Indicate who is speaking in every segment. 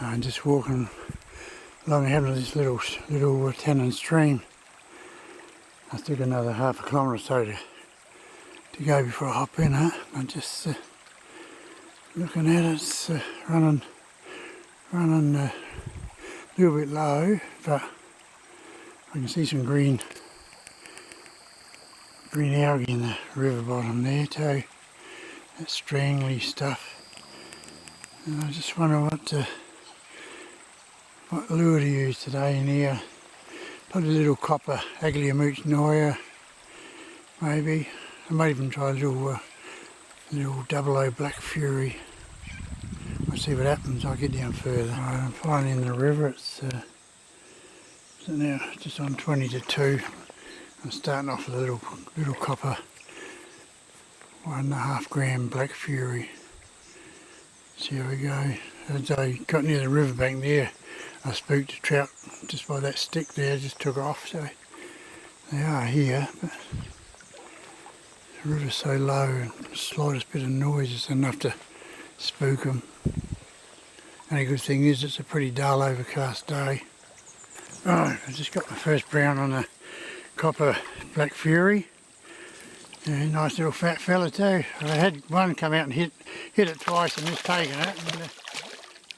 Speaker 1: And just walking along the head of this little Tannin stream. I took another half a kilometre or so to go before I hop in, I'm just looking at it, it's running a little bit low, but I can see some green algae in the river bottom there too, that strangly stuff. And I just wonder what lure to use today in here. Probably a little copper Agliamooch Noya, maybe. I might even try a little 00 Black Fury. We'll see what happens. I'll get down further. Right, I'm finally in the river. It's now just on 20 to 2. I'm starting off with a little copper 1.5 gram Black Fury. See how we go. As I got near the riverbank there, I spooked a trout just by that stick there, just took off, so they are here, but the river's so low and the slightest bit of noise is enough to spook them. Only good thing is it's a pretty dull overcast day. Right, I just got my first brown on a copper Black Fury. Yeah, nice little fat fella too. I had one come out and hit it twice and mistaken it. And,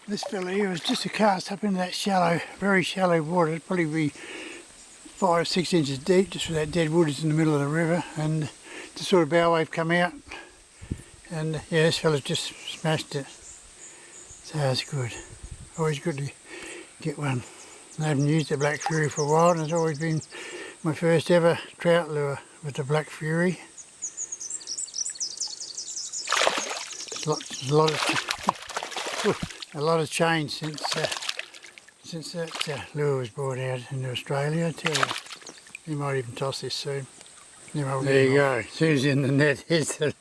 Speaker 1: this fella here was just a cast up into that shallow, very shallow water. It'd probably be 5 or 6 inches deep, just where that dead wood is in the middle of the river, and just sort of bow wave come out, and yeah, this fella's just smashed it. So that's good. Always good to get one. I haven't used the Black Fury for a while, and it's always been my first ever trout lure with the Black Fury. A lot has changed since that lure was brought out into Australia. I tell you, you might even toss this soon. There you go. As soon as in the net, here's the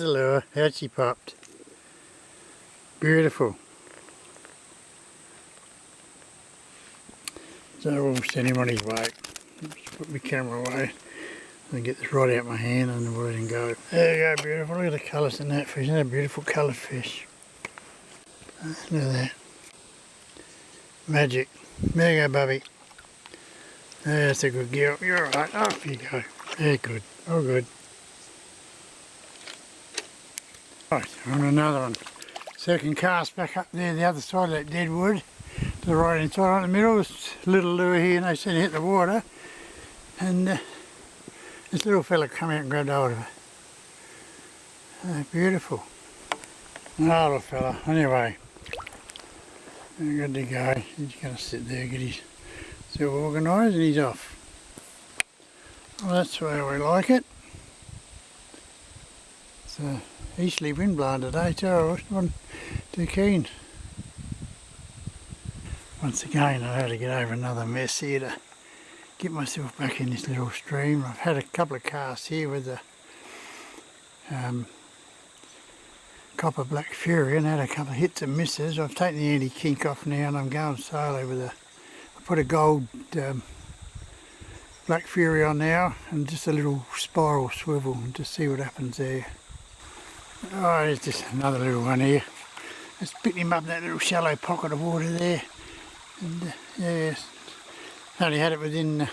Speaker 1: lure. Out she popped. Beautiful. So we'll send him on his way. Just put my camera away and get this rod out of my hand and we'll let him go. There you go, beautiful. Look at the colours in that fish. Isn't that a beautiful coloured fish? Look at that. Magic. There you go, Bubby. That's a good girl. You're alright. Off you go. There, good. All good. Right, on another one. Second cast back up there, the other side of that dead wood. To the right hand side, right in the middle. This little lure here, and they said hit the water. And this little fella come out and grabbed hold of it. Oh, beautiful. Oh, little fella. Anyway. Good to go. He's going to sit there, get himself organised, and he's off. Well, that's the way we like it. It's a easterly wind blowing today too. I wasn't too keen. Once again, I had to get over another mess here to get myself back in this little stream. I've had a couple of casts here with the copper Black Fury and had a couple of hits and misses. I've taken the anti-kink off now and I'm going solo with I put a gold Black Fury on now and just a little spiral swivel and just see what happens there. Oh, there's just another little one here. Let's pick him up in that little shallow pocket of water there. And yes, only had it within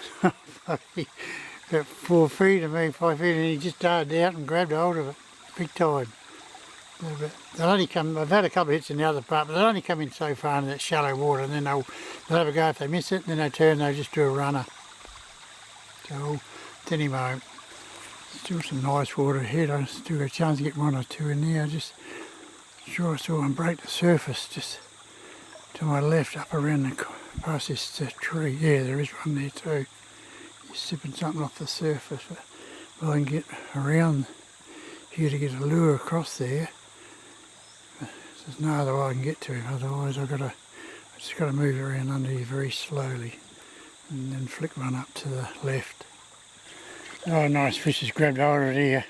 Speaker 1: about 4 feet of me, 5 feet, and he just darted out and grabbed hold of it. Big tide. They'll only come, I've had a couple of hits in the other part, but they'll only come in so far into that shallow water and then they'll have a go if they miss it, and then they turn, they'll just do a runner. So I'll send him home. Still some nice water ahead. I still got a chance to get 1 or 2 in there. I just sure I saw one break the surface just to my left up around the past this tree. Yeah, there is one there too. He's sipping something off the surface. But if I can get around here to get a lure across there, there's no other way I can get to him. Otherwise I just got to move around under here very slowly and then flick one up to the left. Oh, nice fish has grabbed hold of it here.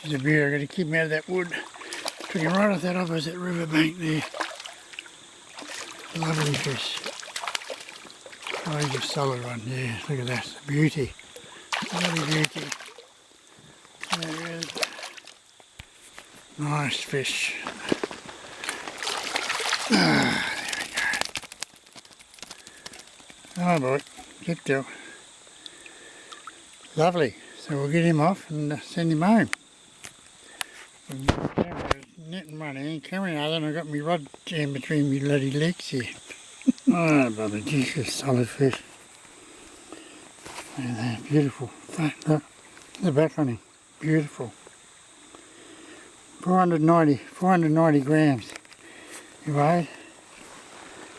Speaker 1: She's a beauty. I've got to keep him out of that wood. Took him right off that opposite riverbank there. Lovely fish. Oh, he's a solid one. Yeah, look at that. It's a beauty. Lovely beauty. There it is. Nice fish. Ah, there we go. Oh boy, get still. Lovely. So we'll get him off and send him home. Net in one hand, camera other, and I've got my rod jammed between my bloody legs here. Oh, brother, Jesus, solid fish. Look at that, beautiful. Look, the back on him, beautiful. 490 grams. You weigh?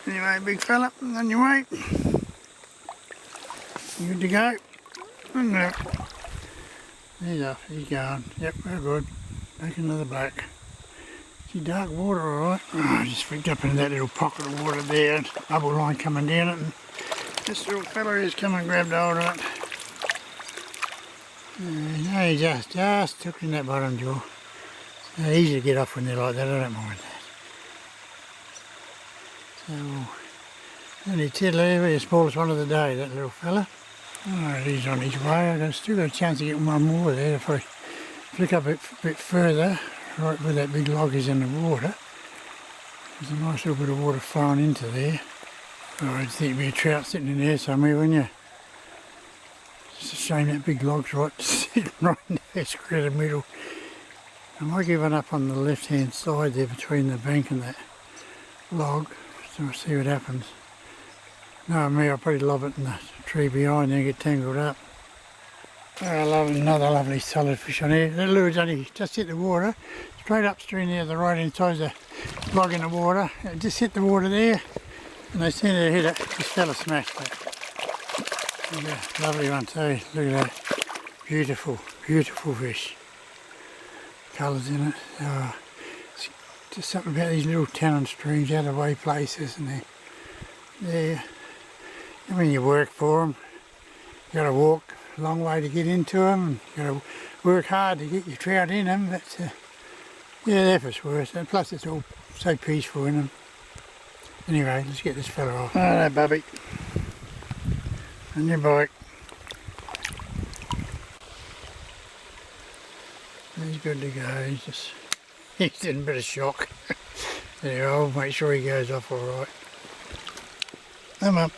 Speaker 1: Anyway, big fella, on your way. You good to go? No. He's off, he's going. Yep, we're good. Back into the black. See, dark water, alright. Oh, I just freaked up into that little pocket of water there. Bubble line coming down it, and this little fella has come and grabbed hold of it. No, he just took in that bottom jaw. It's easy to get off when they're like that, I don't mind that. So, only tiddler, the smallest one of the day, that little fella. Alright, he's on his way. I've still got a chance to get one more there if I flick up a bit further, right where that big log is in the water. There's a nice little bit of water flowing into there. Oh, I'd think there'd be a trout sitting in there somewhere, wouldn't you? It's a shame that big log's right sitting right in there, square in the middle. I might give one up on the left hand side there between the bank and that log, so we'll see what happens. No, me, I'll probably lob it in the tree behind there and get tangled up. Oh, I love another lovely solid fish on here. The lure's only just hit the water, straight upstream there, the right hand side of the log in the water. It just hit the water there, and they seem to hit it. This fella smashed it. Yeah, lovely one too. Look at that. Beautiful, beautiful fish. Colours in it. Oh, it's just something about these little tannin streams, out of the way places, and they're I mean, you work for them. You got to walk a long way to get into them. You got to work hard to get your trout in them. But yeah, they're for worse. And plus, it's all so peaceful in them. Anyway, let's get this fella off. Hello, Bubby. On your bike. He's good to go. He's in a bit of shock. There, I'll make sure he goes off all right. Come on.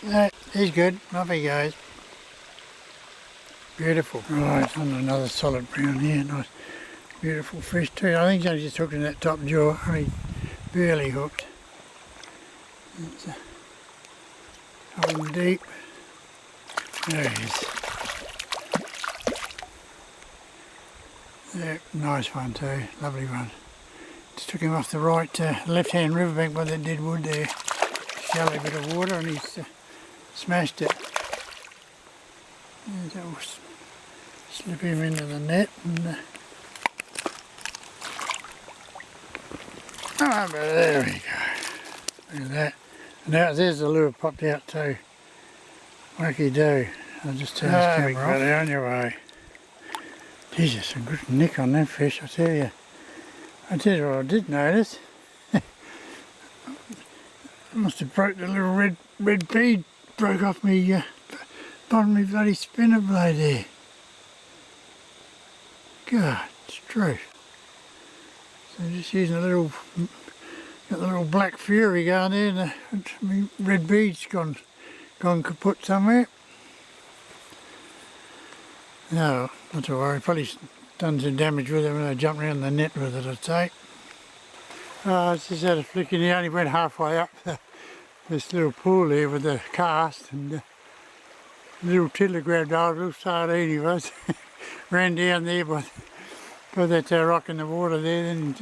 Speaker 1: No, he's good. Off he goes. Beautiful. Right, on another solid brown here. Nice, beautiful fish too. I think he's only just hooked in that top jaw. Only barely hooked. It's holding deep. There he is. Yeah, nice one too. Lovely one. Just took him off the right left-hand riverbank by that dead wood there. Shallow bit of water, and he's smashed it. And that will slip him into the net. And, oh, but there we go. Look at that. And now there's the lure popped out too. Wacky do. I'll just turn this camera off. On your way. Jesus, a good nick on that fish, I tell you. I tell you what I did notice. I must have broke the little red bead, broke off me bottom of my bloody spinner blade there. God, it's true. So just using got the little Black Fury going there, and my red bead's gone kaput somewhere. No, not to worry, probably done some damage with it when I jumped around the net with it, I'd say. I just had a flick in, he only went halfway up this little pool here with the cast, and the little tiddler grabbed hold, little sardine he was, ran down there by that rock in the water there, then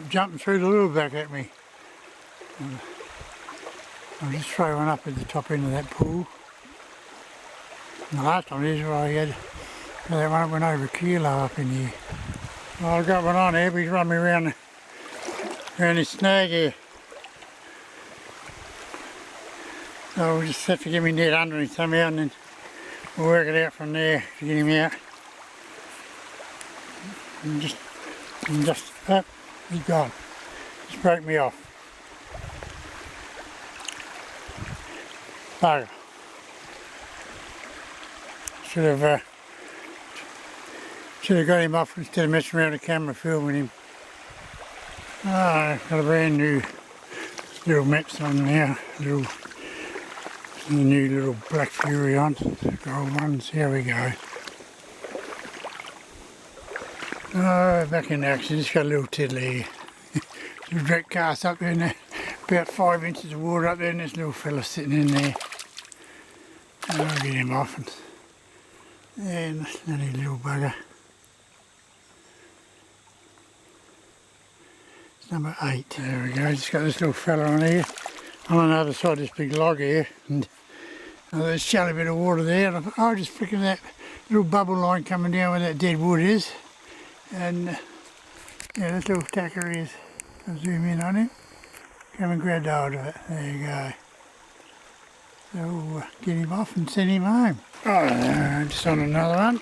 Speaker 1: jumping through the lure back at me. I'll just throw one up at the top end of that pool. And the last time I had that one went over a kilo up in here. Well, I got one on here, but he's run me around this snag here. So we'll just have to get me net underneath somehow, and then we'll work it out from there to get him out. And just up, he's gone. Just broke me off. Bugger. Should have got him off instead of messing around the camera filming him. Oh, got a brand new little Mepps on now, little The new little Black Fury on. Gold ones. Here we go. Oh, back in action. Just got a little tiddly here. There's a direct cast up there, and about 5 inches of water up there, and this little fella sitting in there. And I'll get him off. And that's a little bugger. It's number 8. There we go. Just got this little fella on here. I'm on the other side of this big log here, and there's a shallow bit of water there. And I thought, oh, just flicking that little bubble line coming down where that dead wood is. And yeah, this little tacker is. I'll zoom in on him. Come and grab hold of it. There you go. So get him off and send him home. Oh, just on another one.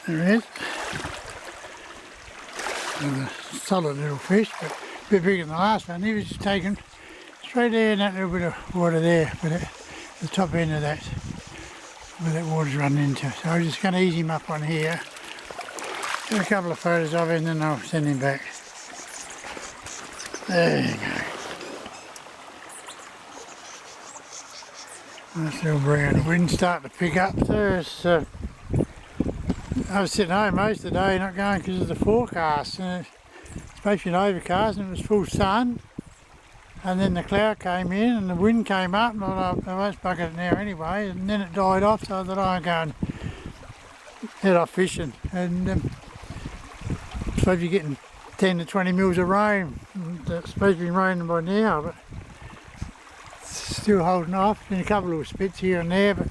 Speaker 1: There he is. Another solid little fish, but a bit bigger than the last one. He was just taken straight there in that little bit of water there, but at the top end of that, where that water's running into. So I'm just going to ease him up on here. Get a couple of photos of him and then I'll send him back. There you go. Nice little brown. The wind's starting to pick up there. I was sitting home most of the day, not going because of the forecast. And it's supposed to be an overcast and it was full sun. And then the cloud came in and the wind came up, and I won't bucket it now anyway. And then it died off, so I thought I'd go and head off fishing. And I suppose you're getting 10 to 20 mils of rain. It's supposed to be raining by now, but it's still holding off. Been a couple of spits here and there, but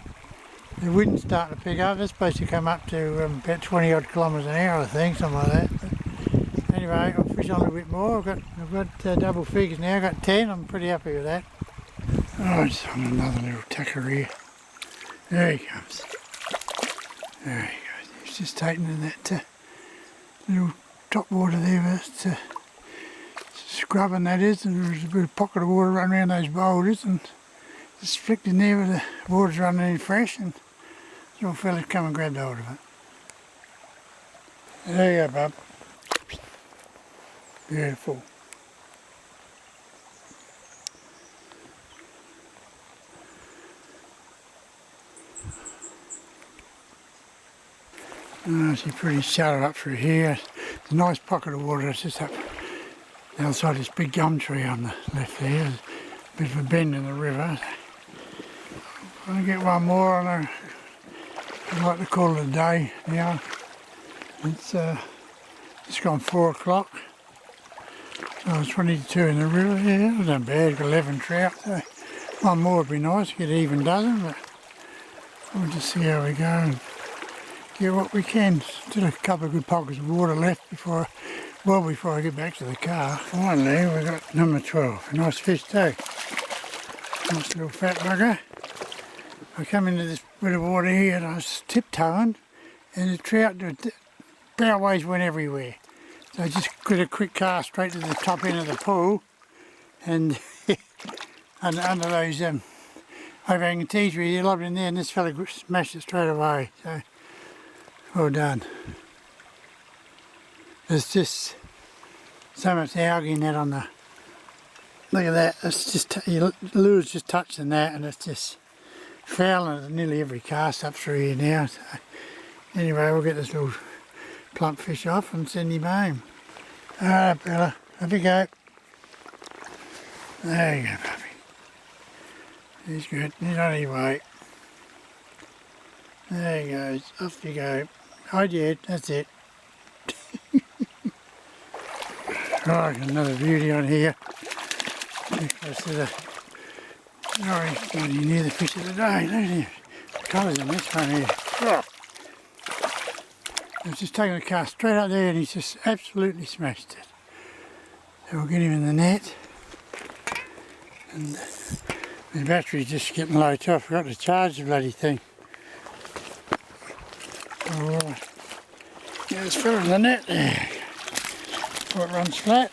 Speaker 1: the wind's starting to pick up. It's supposed to come up to about 20 odd kilometres an hour, I think, something like that. But anyway, I'll fish on a little bit more. I've got double figures now. I've got 10. I'm pretty happy with that. Oh, it's on another little tacker here. There he comes. There he goes. He's just taking in that little top water there, but scrubbing that is, and there's a bit of pocket of water running around those boulders, and just flicked in there where the water's running in fresh, and this little fella's come and grabbed hold of it. There you go, bub. Beautiful. Oh, she's pretty shallow up through here. It's a nice pocket of water that's just up the other side of this big gum tree on the left there. There's a bit of a bend in the river. I'm going to get one more, and I'd like to call it a day now. It's just gone 4 o'clock. Oh, it's 22 in the river. Yeah, it wasn't bad. Got 11 trout. So one more would be nice. Get an even dozen, but we'll just see how we go and get what we can. Still a couple of good pockets of water left before I get back to the car. Finally, we got number 12. A nice fish too. Nice little fat bugger. I come into this bit of water here and I was tiptoeing, and the trout, bow-ways went everywhere. So I just got a quick cast straight to the top end of the pool, and under those overhanging tea trees, he lobbed in there, and this fella smashed it straight away. So well done. There's just so much algae in that on the. Look at that. It's just your lure's just touching that, and it's just fouling at nearly every cast up through here now. So anyway, we'll get this little plump fish off and send him home. Alright, Bella, have you go. There you go, puppy. He's good. He's on his way. There he goes. Off you go. Hide your head. That's it. Right, another beauty on here. Close to the orange, not even near the fish of the day. Look at him. The colours on this one here. Oh. I've just taken the cast straight up there and he's just absolutely smashed it. So we'll get him in the net. And the battery's just getting low too. I forgot to charge the bloody thing. Alright. Get this fella in the net there. Before it runs flat.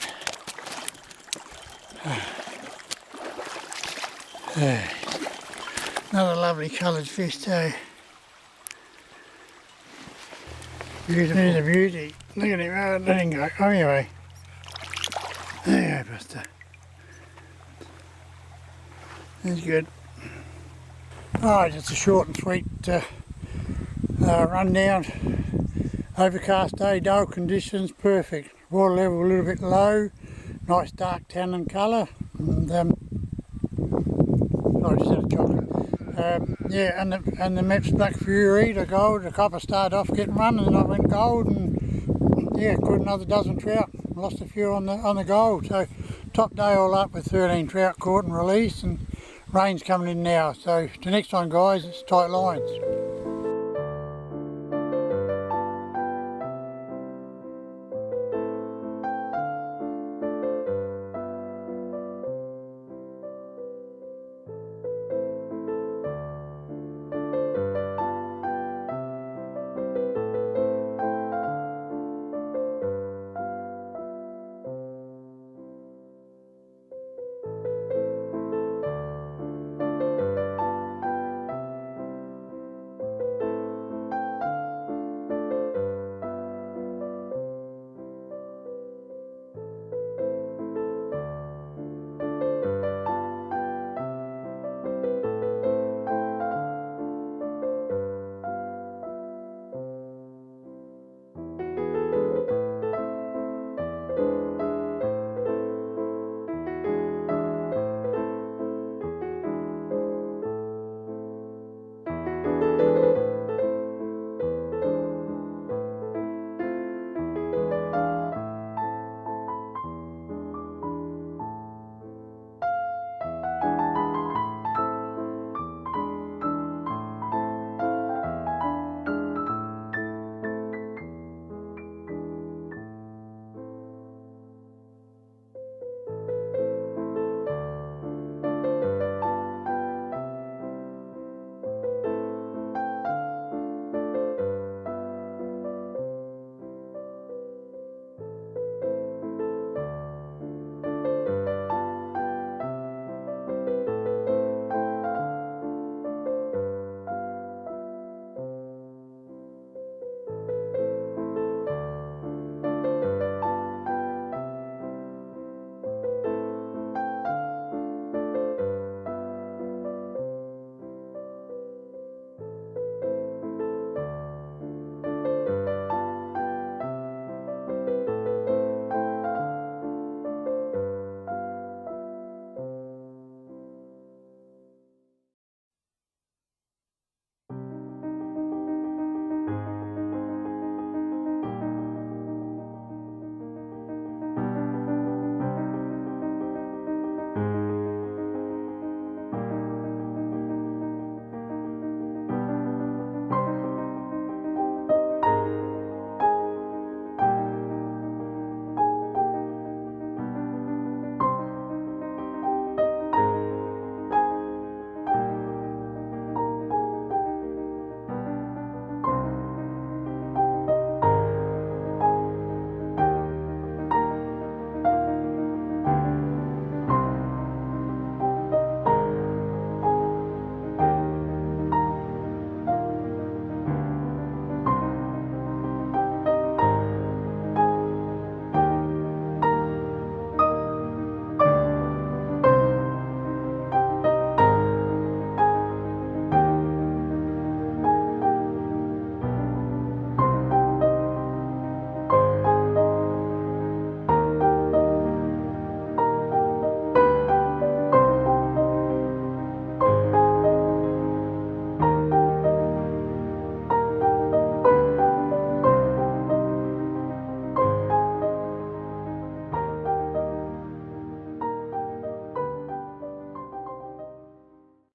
Speaker 1: There. Another lovely coloured fish too. Beautiful. There's a beauty. Look at him. Oh, let him go. Oh, anyway. There you go, Buster. That's good. Alright, it's a short and sweet rundown. Overcast day, dull conditions, perfect. Water level a little bit low, nice dark tannin colour. And I just had a chocolate. Yeah, and the Mepps Black Fury, the gold, the copper started off getting run, and then I went gold, and yeah, caught another dozen trout. Lost a few on the gold. So top day all up with 13 trout caught and released, and rain's coming in now. So the next one, guys, it's tight lines.